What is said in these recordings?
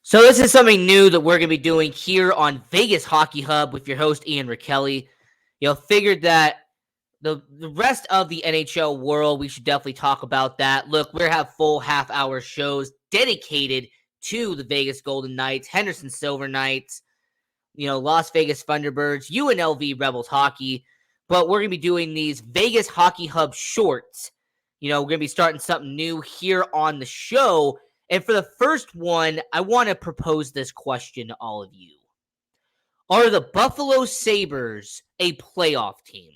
So this is something new that we're going to be doing here on Vegas Hockey Hub with your host Ian Rachiele. Figured that the rest of the NHL world, we should definitely talk about that. Look, we have full half-hour shows dedicated to the Vegas Golden Knights, Henderson Silver Knights, Las Vegas Thunderbirds, UNLV Rebels hockey. But we're going to be doing these Vegas Hockey Hub shorts. We're going to be starting something new here on the show. And for the first one, I want to propose this question to all of you. Are the Buffalo Sabres a playoff team?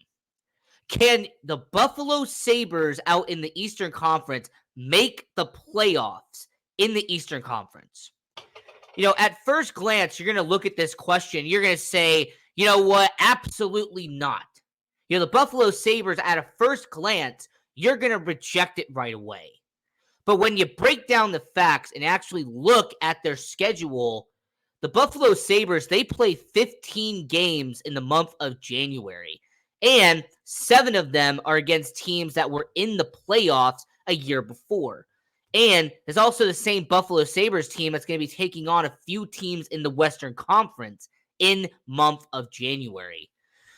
Can the Buffalo Sabres out in the Eastern Conference make the playoffs in the Eastern Conference? At first glance, you're going to look at this question. You're going to say, you know what? Absolutely not. The Buffalo Sabres, at a first glance, you're going to reject it right away. But when you break down the facts and actually look at their schedule, the Buffalo Sabres, they play 15 games in the month of January. And 7 of them are against teams that were in the playoffs a year before. And there's also the same Buffalo Sabres team that's going to be taking on a few teams in the Western Conference in month of January.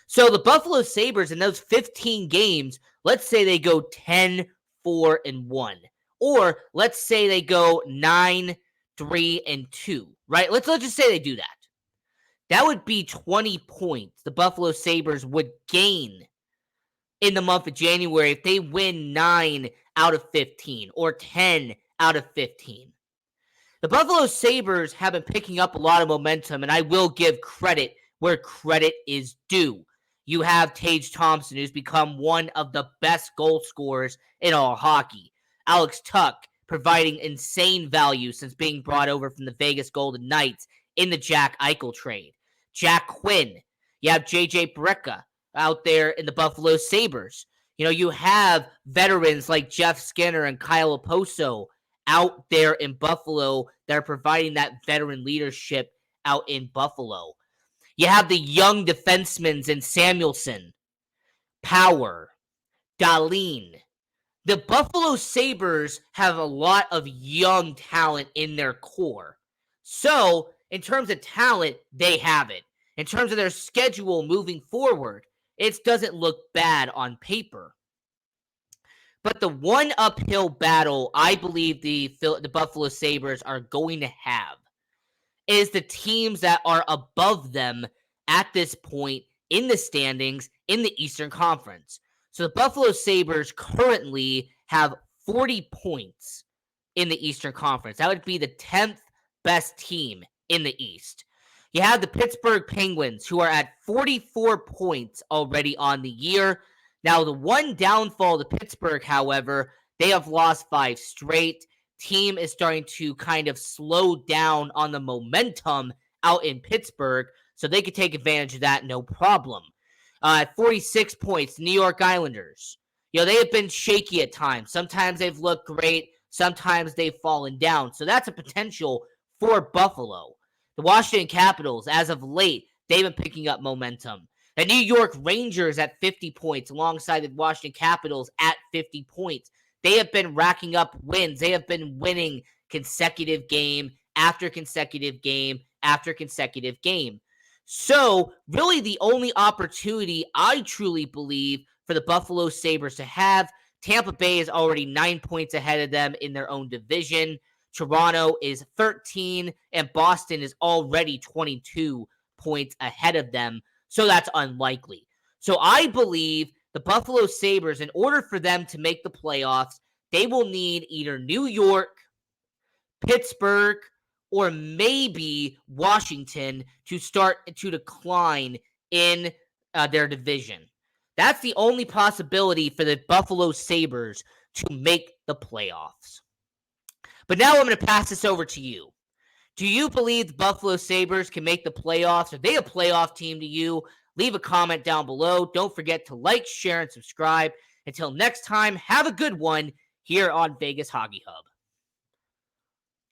So the Buffalo Sabres in those 15 games, let's say they go 10-4-1. Or let's say they go 9-3-2, right? Let's just say they do that. That would be 20 points the Buffalo Sabres would gain in the month of January if they win 9 out of 15 or 10 out of 15. The Buffalo Sabres have been picking up a lot of momentum, and I will give credit where credit is due. You have Tage Thompson, who's become one of the best goal scorers in all hockey. Alex Tuch providing insane value since being brought over from the Vegas Golden Knights in the Jack Eichel trade. Jack Quinn. You have J.J. Brecka out there in the Buffalo Sabres. You have veterans like Jeff Skinner and Kyle Oposo out there in Buffalo that are providing that veteran leadership out in Buffalo. You have the young defensemen in Samuelson, Power, Dahlin. The Buffalo Sabres have a lot of young talent in their core. So, in terms of talent, they have it. In terms of their schedule moving forward, it doesn't look bad on paper. But the one uphill battle I believe the Buffalo Sabres are going to have is the teams that are above them at this point in the standings in the Eastern Conference. So the Buffalo Sabres currently have 40 points in the Eastern Conference. That would be the 10th best team in the East. You have the Pittsburgh Penguins, who are at 44 points already on the year. Now, the one downfall to Pittsburgh, however, they have lost 5 straight. Team is starting to kind of slow down on the momentum out in Pittsburgh, so they could take advantage of that no problem. At 46 points, New York Islanders. They have been shaky at times. Sometimes they've looked great. Sometimes they've fallen down. So that's a potential for Buffalo. The Washington Capitals, as of late, they've been picking up momentum. The New York Rangers at 50 points alongside the Washington Capitals at 50 points. They have been racking up wins. They have been winning consecutive game after consecutive game after consecutive game. So, really the only opportunity I truly believe for the Buffalo Sabres to have, Tampa Bay is already 9 points ahead of them in their own division. Toronto is 13, and Boston is already 22 points ahead of them. So that's unlikely. So I believe the Buffalo Sabres, in order for them to make the playoffs, they will need either New York, Pittsburgh, or maybe Washington to start to decline in their division. That's the only possibility for the Buffalo Sabres to make the playoffs. But now I'm going to pass this over to you. Do you believe the Buffalo Sabres can make the playoffs? Are they a playoff team to you? Leave a comment down below. Don't forget to like, share, and subscribe. Until next time, have a good one here on Vegas Hockey Hub.